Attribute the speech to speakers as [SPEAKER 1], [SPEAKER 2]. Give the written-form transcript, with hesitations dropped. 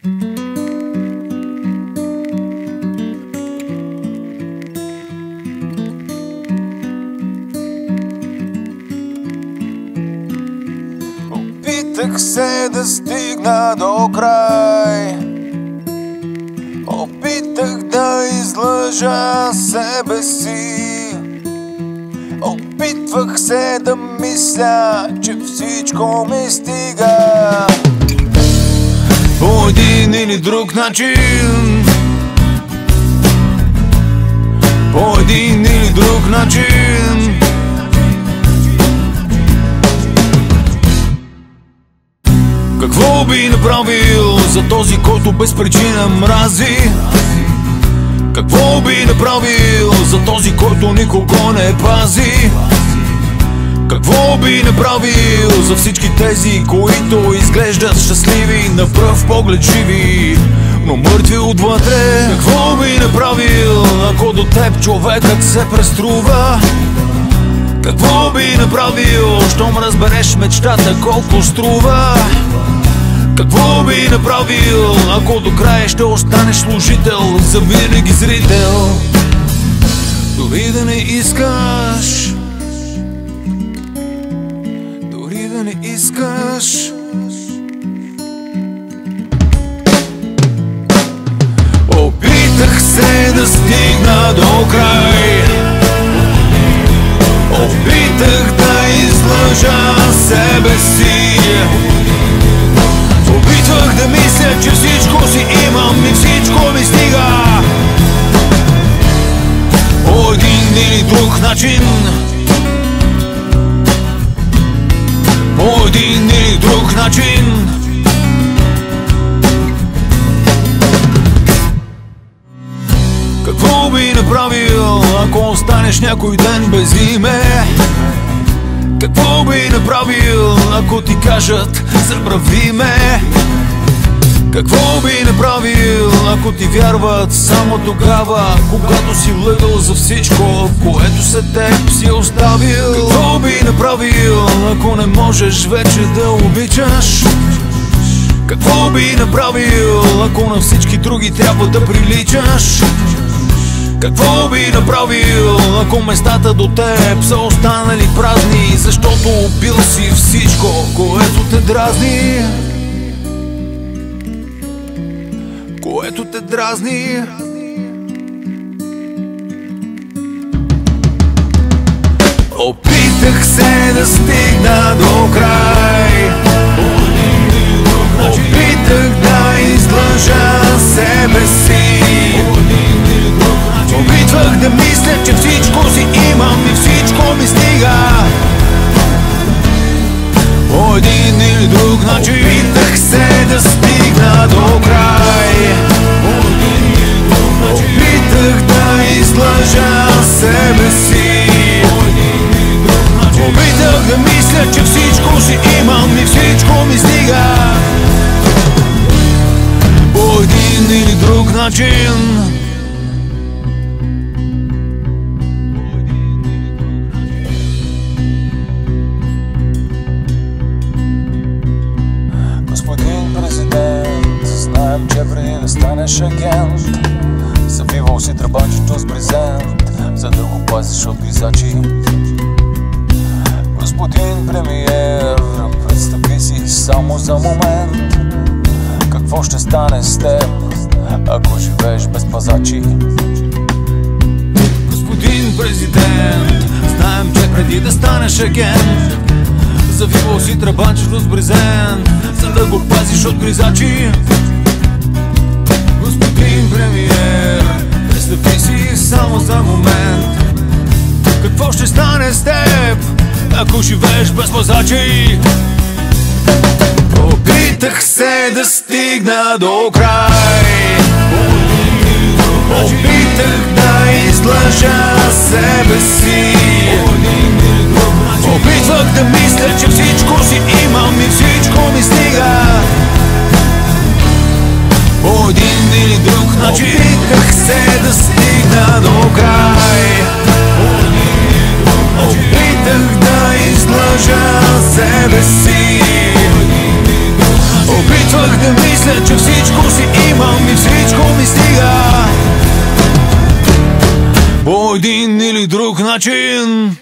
[SPEAKER 1] Опитах се да стигна до край, опитах да излъжа себе си, опитвах се да мисля, че всичко ми стига. По един или друг начин, по един или друг начин. Какво би направил за този, който без причина мрази? Какво би направил за този, който никого не пази? Какво би направил за всички тези, които изглеждат щастливи, на пръв поглед живи, но мъртви отвътре? Какво би направил, ако до теб човекът се преструва? Какво би направил, щом разбереш мечтата колко струва? Какво би направил, ако до края ще останеш служител, завинаги зрител? Дори да не искаш, дори да не искаш. Опитах се да стигна до край, опитах да излъжа себе си, опитвах да мисля, че всичко си имам и всичко ми стига. По един или друг начин, по един или друг начин. Какво би направил, ако останеш някой ден без име? Какво би направил, ако ти кажат забрави ме? Какво би направил, ако ти вярват само тогава, когато си лъгал за всичко, което се теб си оставил? Какво би направил, ако не можеш вече да обичаш? Какво би направил, ако на всички други трябва да приличаш? Какво би направил, ако местата до теб са останали празни, защото убил си всичко, което те дразни? Което те дразни? Опитах се да стигна до край, опитах да излъжа себе си, опитвах да мисля, че всичко си имам и всичко ми стига. По един или друг начин, опитах се да стигна до край, опитах да излъжа себе си, опитах да мисля, че всичко си имам и всичко ми стига. По един или друг начин. Господин президент, знаем, че преди да станеш агент, завивал си тръбачето с брезент, за да го пазиш от гризачи. Господин премиер, представи си само за момент, какво ще стане с теб, ако живееш без пазачи. Господин президент, знаем, че преди да станеш агент, завивал си тръбачето с брезент, за да го пазиш от гризачи. Господин премиер, представи си само за момент, какво ще стане с теб, ако живееш без пазачи. Опитах се да стигна до край, опитах да излъжа себе си, опитвах да мисля, че всичко си имам и всичко ми стига. По един или друг начин, опитах се да стигна до край, опитах да излъжа себе си, опитвах да мисля, че всичко си имам и всичко ми стига по един или друг начин.